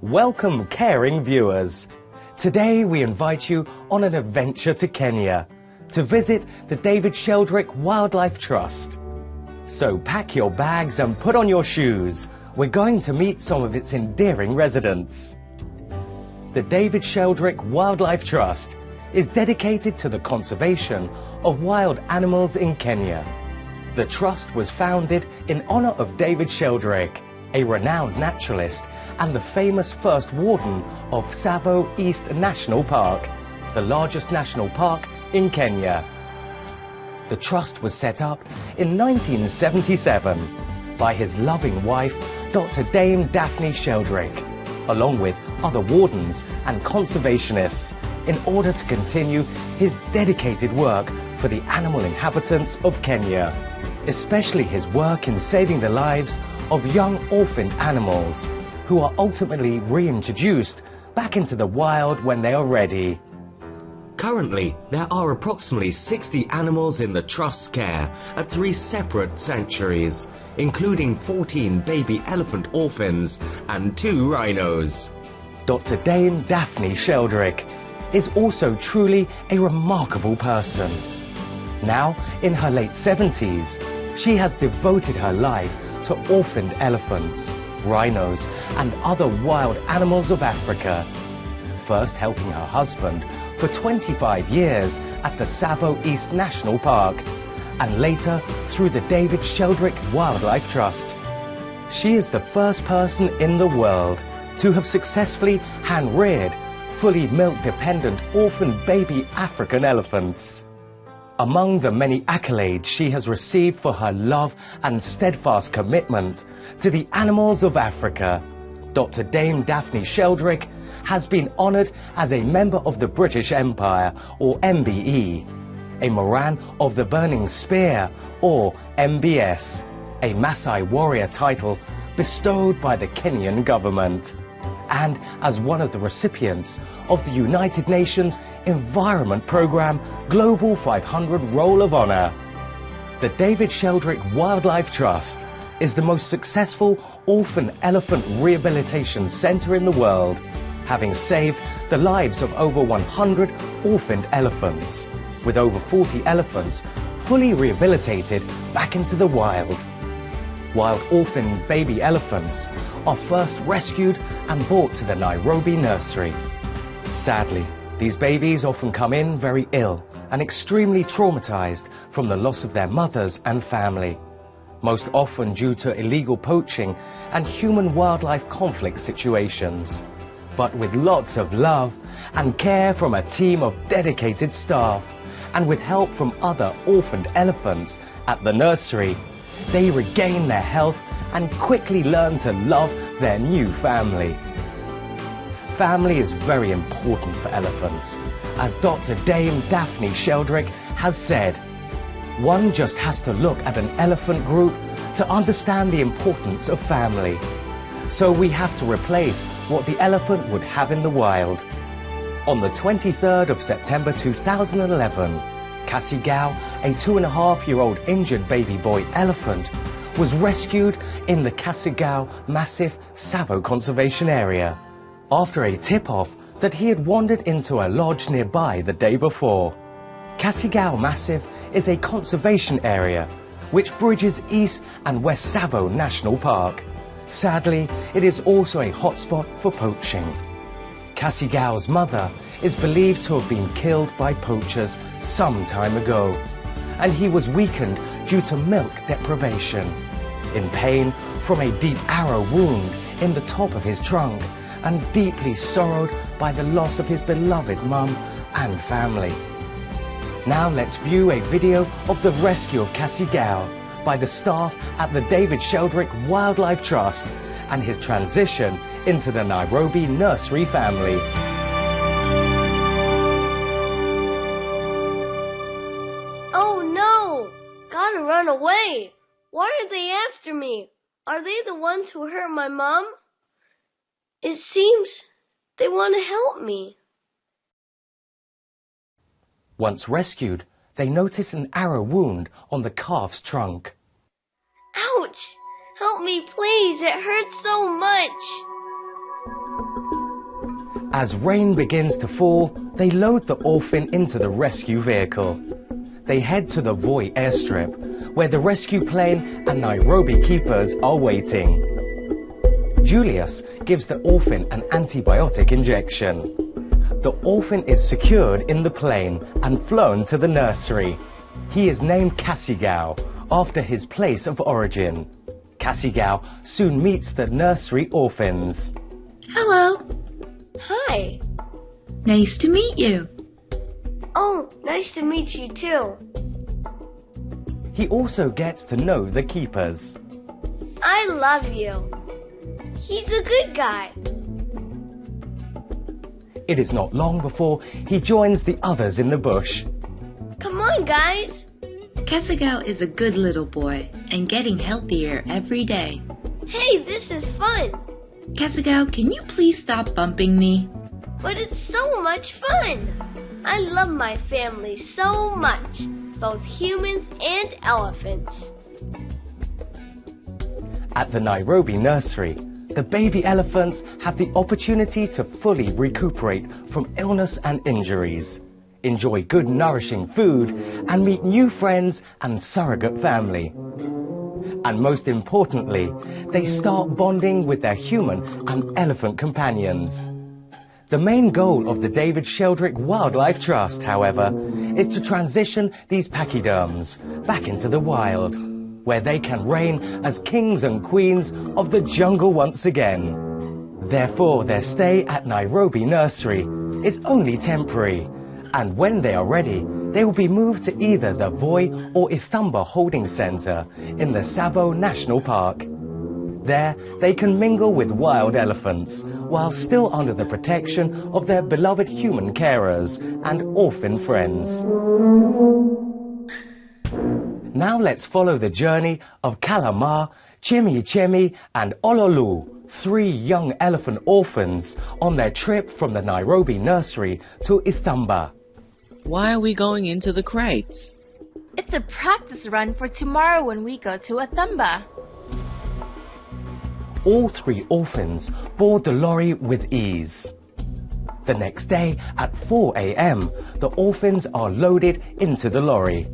Welcome, caring viewers. Today we invite you on an adventure to Kenya to visit the David Sheldrick Wildlife Trust. So pack your bags and put on your shoes. We're going to meet some of its endearing residents. The David Sheldrick Wildlife Trust is dedicated to the conservation of wild animals in Kenya. The trust was founded in honor of David Sheldrick, a renowned naturalist and the famous first warden of Tsavo East National Park, the largest national park in Kenya. The trust was set up in 1977 by his loving wife, Dr. Dame Daphne Sheldrick, along with other wardens and conservationists, in order to continue his dedicated work for the animal inhabitants of Kenya, especially his work in saving the lives of young orphaned animals who are ultimately reintroduced back into the wild when they are ready. Currently, there are approximately 60 animals in the Trust's care at 3 separate sanctuaries, including 14 baby elephant orphans and 2 rhinos. Dr. Dame Daphne Sheldrick is also truly a remarkable person. Now, in her late 70s, she has devoted her life to orphaned elephants, rhinos and other wild animals of Africa, first helping her husband for 25 years at the Tsavo East National Park, and later through the David Sheldrick Wildlife Trust. She is the first person in the world to have successfully hand-reared, fully milk-dependent orphan baby African elephants. Among the many accolades she has received for her love and steadfast commitment to the animals of Africa, Dr. Dame Daphne Sheldrick has been honoured as a member of the British Empire, or MBE, a Moran of the Burning Spear, or MBS, a Maasai warrior title bestowed by the Kenyan government, and as one of the recipients of the United Nations Environment Programme Global 500 Roll of Honour. The David Sheldrick Wildlife Trust is the most successful orphan elephant rehabilitation centre in the world, having saved the lives of over 100 orphaned elephants, with over 40 elephants fully rehabilitated back into the wild. Wild orphaned baby elephants are first rescued and brought to the Nairobi nursery. Sadly, these babies often come in very ill and extremely traumatized from the loss of their mothers and family, most often due to illegal poaching and human-wildlife conflict situations. But with lots of love and care from a team of dedicated staff, and with help from other orphaned elephants at the nursery, they regain their health and quickly learn to love their new family. Family is very important for elephants. As Dr. Dame Daphne Sheldrick has said, one just has to look at an elephant group to understand the importance of family. So we have to replace what the elephant would have in the wild. On the 23rd of September 2011, Kasigao, a 2.5-year-old injured baby boy elephant, was rescued in the Kasigao Massif Tsavo Conservation Area after a tip-off that he had wandered into a lodge nearby the day before. Kasigao Massif is a conservation area which bridges East and West Tsavo National Park. Sadly, it is also a hotspot for poaching. Kasigao's mother is believed to have been killed by poachers some time ago, and he was weakened due to milk deprivation, in pain from a deep arrow wound in the top of his trunk, and deeply sorrowed by the loss of his beloved mum and family. Now let's view a video of the rescue of Kasigao by the staff at the David Sheldrick Wildlife Trust and his transition into the Nairobi nursery family. Oh no! Gotta run away! Why are they after me? Are they the ones who hurt my mom? It seems they want to help me. Once rescued, they notice an arrow wound on the calf's trunk. Ouch! Help me, please. It hurts so much. As rain begins to fall, they load the orphan into the rescue vehicle. They head to the Voi airstrip, where the rescue plane and Nairobi keepers are waiting. Julius gives the orphan an antibiotic injection. The orphan is secured in the plane and flown to the nursery. He is named Kasigao, after his place of origin. Kasigao soon meets the nursery orphans. Hello. Hi. Nice to meet you. Oh, nice to meet you too. He also gets to know the keepers. I love you. He's a good guy. It is not long before he joins the others in the bush. Come on, guys. Kasigao is a good little boy and getting healthier every day. Hey, this is fun. Kasigao, can you please stop bumping me? But it's so much fun. I love my family so much, both humans and elephants. At the Nairobi nursery, the baby elephants have the opportunity to fully recuperate from illness and injuries, enjoy good nourishing food, and meet new friends and surrogate family. And most importantly, they start bonding with their human and elephant companions. The main goal of the David Sheldrick Wildlife Trust, however, is to transition these pachyderms back into the wild, where they can reign as kings and queens of the jungle once again. Therefore, their stay at Nairobi Nursery is only temporary, and when they are ready, they will be moved to either the Voi or Ithamba Holding Centre in the Tsavo National Park. There, they can mingle with wild elephants, while still under the protection of their beloved human carers and orphan friends. Now let's follow the journey of Kalama, Chemi and Ololu, 3 young elephant orphans, on their trip from the Nairobi nursery to Ithamba. Why are we going into the crates? It's a practice run for tomorrow when we go to Ithamba. All 3 orphans board the lorry with ease. The next day at 4 a.m., the orphans are loaded into the lorry.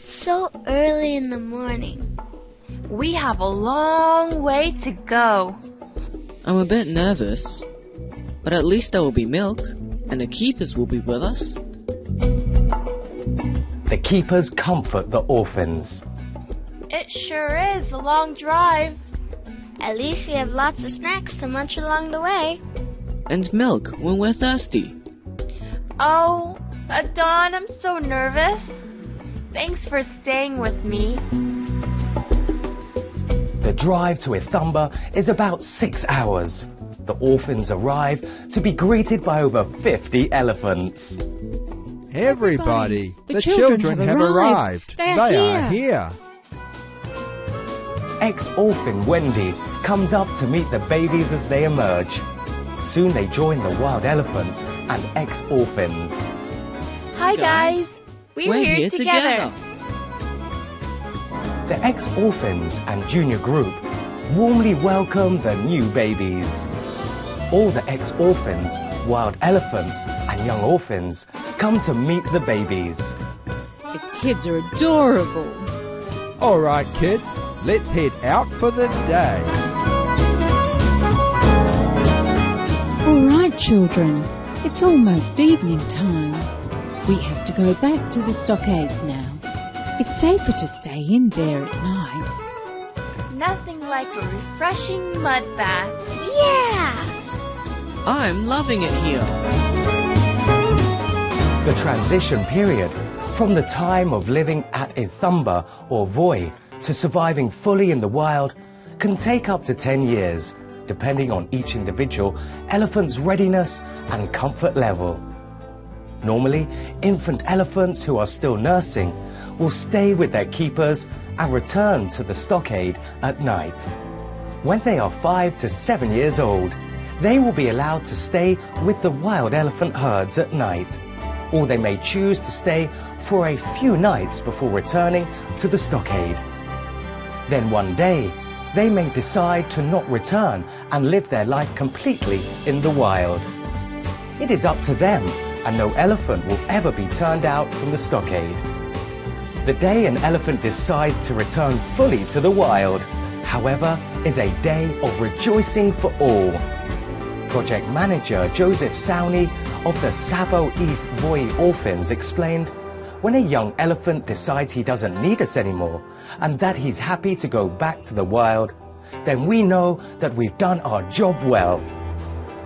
So early in the morning. We have a long way to go. I'm a bit nervous, but at least there will be milk, and the keepers will be with us. The keepers comfort the orphans. It sure is a long drive. At least we have lots of snacks to munch along the way. And milk when we're thirsty. Oh, Adon, I'm so nervous. Thanks for staying with me. The drive to Ithamba is about 6 hours. The orphans arrive to be greeted by over 50 elephants. Everybody! The children have arrived. They are here. Ex-orphan Wendy comes up to meet the babies as they emerge. Soon they join the wild elephants and ex-orphans. Hi guys! We're here together. The ex-orphans and junior group warmly welcome the new babies. All the ex-orphans, wild elephants and young orphans come to meet the babies. The kids are adorable. All right, kids, let's head out for the day. All right, children, it's almost evening time. We have to go back to the stockades now. It's safer to stay in there at night. Nothing like a refreshing mud bath. Yeah! I'm loving it here. The transition period from the time of living at Ithamba or Voi to surviving fully in the wild can take up to 10 years, depending on each individual elephant's readiness and comfort level. Normally, infant elephants who are still nursing will stay with their keepers and return to the stockade at night. When they are 5 to 7 years old, they will be allowed to stay with the wild elephant herds at night, or they may choose to stay for a few nights before returning to the stockade. Then one day, they may decide to not return and live their life completely in the wild. It is up to them, and no elephant will ever be turned out from the stockade. The day an elephant decides to return fully to the wild, however, is a day of rejoicing for all. Project manager Joseph Sowney of the Savo East Voi Orphans explained, when a young elephant decides he doesn't need us anymore and that he's happy to go back to the wild, then we know that we've done our job well.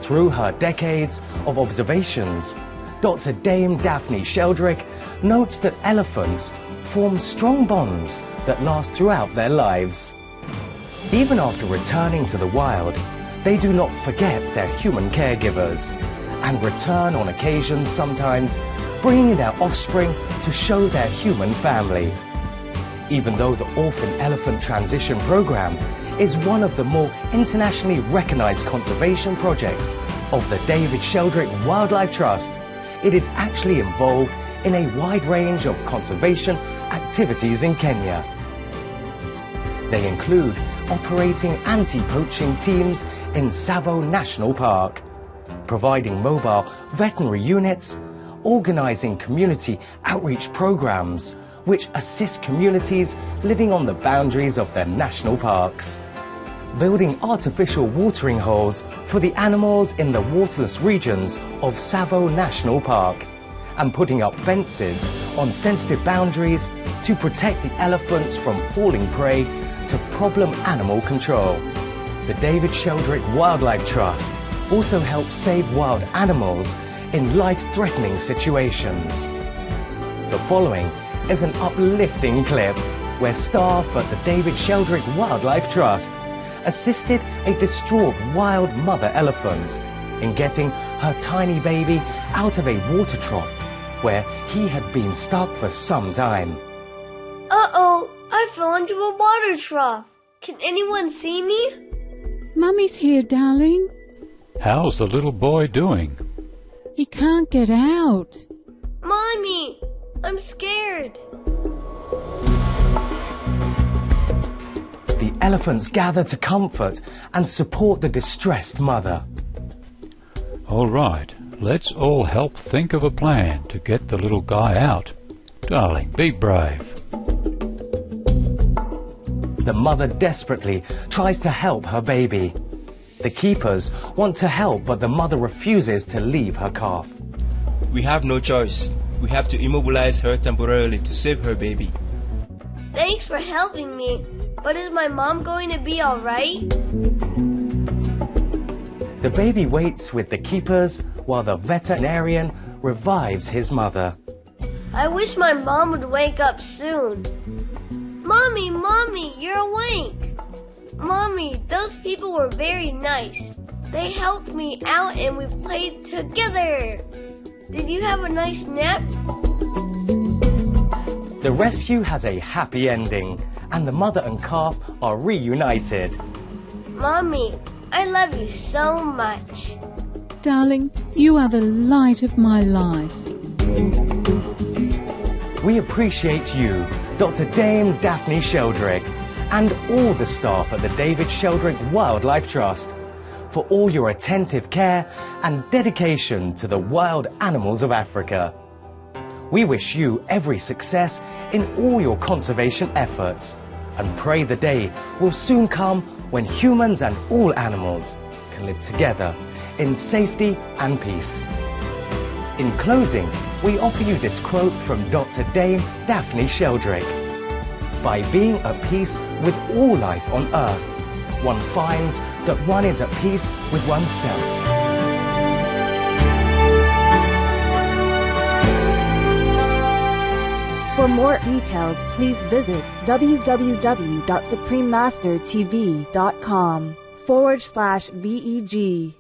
Through her decades of observations, Dr. Dame Daphne Sheldrick notes that elephants form strong bonds that last throughout their lives. Even after returning to the wild, they do not forget their human caregivers and return on occasions sometimes, bringing their offspring to show their human family. Even though the Orphan Elephant Transition Program is one of the more internationally recognized conservation projects of the David Sheldrick Wildlife Trust, it is actually involved in a wide range of conservation activities in Kenya. They include operating anti-poaching teams in Tsavo National Park, providing mobile veterinary units, organizing community outreach programs which assist communities living on the boundaries of their national parks, building artificial watering holes for the animals in the waterless regions of Tsavo National Park, and putting up fences on sensitive boundaries to protect the elephants from falling prey to problem animal control. The David Sheldrick Wildlife Trust also helps save wild animals in life-threatening situations. The following is an uplifting clip where staff at the David Sheldrick Wildlife Trust assisted a distraught wild mother elephant in getting her tiny baby out of a water trough where he had been stuck for some time. Uh-oh, I fell into a water trough. Can anyone see me? Mummy's here, darling. How's the little boy doing? He can't get out. Mommy, I'm scared. The elephants gather to comfort and support the distressed mother. All right, let's all help think of a plan to get the little guy out. Darling, be brave. The mother desperately tries to help her baby. The keepers want to help, but the mother refuses to leave her calf. We have no choice. We have to immobilize her temporarily to save her baby. Thanks for helping me, but is my mom going to be all right? The baby waits with the keepers while the veterinarian revives his mother. I wish my mom would wake up soon. Mommy, you're awake. Mommy, those people were very nice. They helped me out and we played together. Did you have a nice nap? The rescue has a happy ending, and the mother and calf are reunited. Mommy, I love you so much. Darling, you are the light of my life. We appreciate you, Dr. Dame Daphne Sheldrick, and all the staff at the David Sheldrick Wildlife Trust for all your attentive care and dedication to the wild animals of Africa. We wish you every success in all your conservation efforts and pray the day will soon come when humans and all animals can live together in safety and peace. In closing, we offer you this quote from Dr. Dame Daphne Sheldrick. By being at peace with all life on earth, one finds that one is at peace with oneself. For more details, please visit www.suprememastertv.com/VEG.